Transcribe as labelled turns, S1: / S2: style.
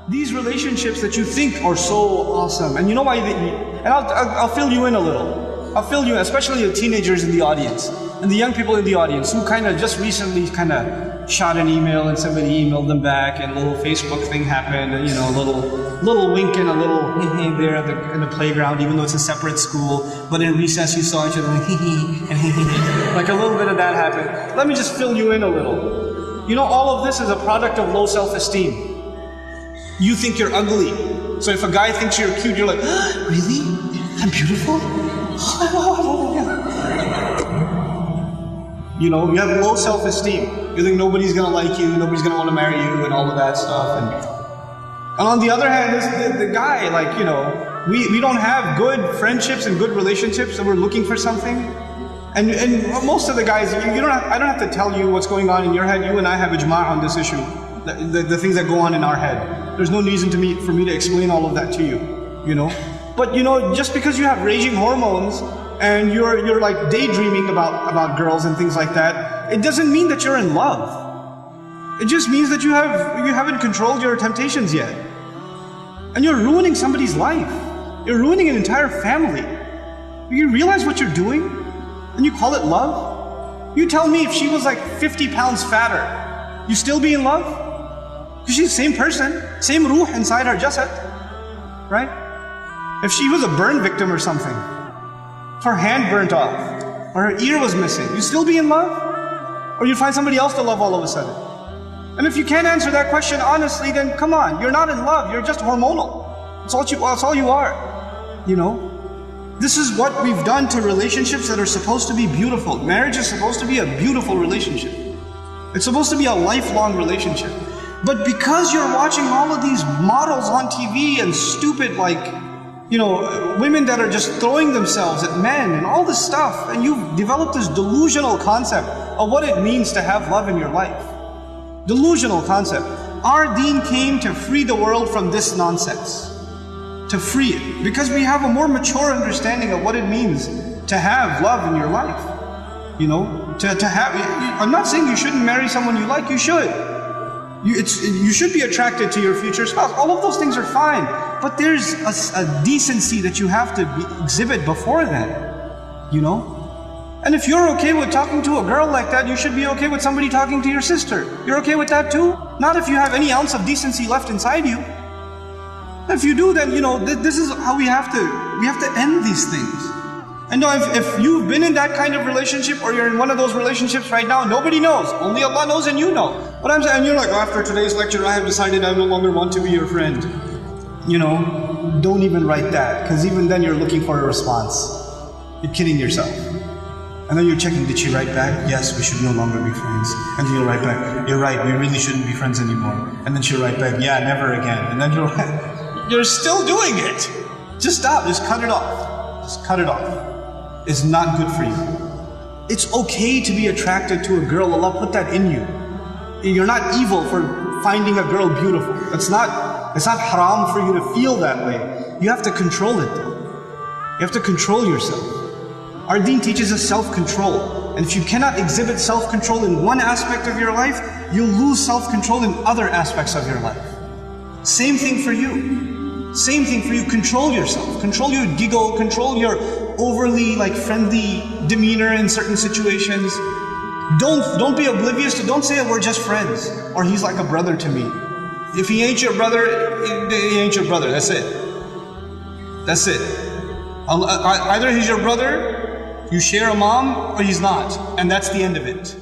S1: These relationships that you think are so awesome, and you know why? And I'll fill you in a little. I'll fill you in, especially the teenagers in the audience and the young people in the audience who kind of just recently kind of shot an email and somebody emailed them back, and a little Facebook thing happened, and a little wink and a little hee there in the playground, even though it's a separate school. But in recess, you saw each other and like a little bit of that happened. Let me just fill you in a little. All of this is a product of low self-esteem. You think you're ugly. So if a guy thinks you're cute, you're like, really? I'm beautiful? You have low self-esteem. You think nobody's gonna like you, nobody's gonna want to marry you, and all of that stuff. And on the other hand, the guy, we don't have good friendships and good relationships, and we're looking for something. And most of the guys, I don't have to tell you what's going on in your head. You and I have ijma' on this issue. The things that go on in our head. There's no reason for me to explain all of that to you, But just because you have raging hormones and you're like daydreaming about girls and things like that, it doesn't mean that you're in love. It just means that you haven't controlled your temptations yet. And you're ruining somebody's life. You're ruining an entire family. You realize what you're doing? And you call it love? You tell me if she was like 50 pounds fatter, you still be in love? Because she's the same person, same ruh inside her jasad, right? If she was a burn victim or something, if her hand burnt off, or her ear was missing, you still be in love? Or you find somebody else to love all of a sudden? And if you can't answer that question honestly, then come on, you're not in love, you're just hormonal. That's all you are, This is what we've done to relationships that are supposed to be beautiful. Marriage is supposed to be a beautiful relationship. It's supposed to be a lifelong relationship. But because you're watching all of these models on TV and stupid women that are just throwing themselves at men and all this stuff, and you've developed this delusional concept of what it means to have love in your life. Delusional concept. Our deen came to free the world from this nonsense. To free it. Because we have a more mature understanding of what it means to have love in your life. I'm not saying you shouldn't marry someone you like, you should. You should be attracted to your future spouse. All of those things are fine. But there's a decency that you have to exhibit before then. And if you're okay with talking to a girl like that, you should be okay with somebody talking to your sister. You're okay with that too? Not if you have any ounce of decency left inside you. If you do, then this is how we have to end these things. And if you've been in that kind of relationship, or you're in one of those relationships right now, nobody knows. Only Allah knows, and you know. But I'm saying, and you're like, after today's lecture, I have decided I no longer want to be your friend. Don't even write that, because even then you're looking for a response. You're kidding yourself. And then you're checking, did she write back? Yes, we should no longer be friends. And then you'll write back, you're right, we really shouldn't be friends anymore. And then she'll write back, yeah, never again. And then you're still doing it. Just stop, just cut it off. Just cut it off. It's not good for you. It's okay to be attracted to a girl. Allah put that in you. You're not evil for finding a girl beautiful. It's not haram for you to feel that way. You have to control it though. You have to control yourself. Our deen teaches us self-control. And if you cannot exhibit self-control in one aspect of your life, you'll lose self-control in other aspects of your life. Same thing for you. Same thing for you. Control yourself. Control your giggle. Control your overly friendly demeanor in certain situations. Don't be oblivious to, don't say we're just friends, or he's like a brother to me. If he ain't your brother, he ain't your brother. That's it. That's it. Either he's your brother, you share a mom, or he's not. And that's the end of it.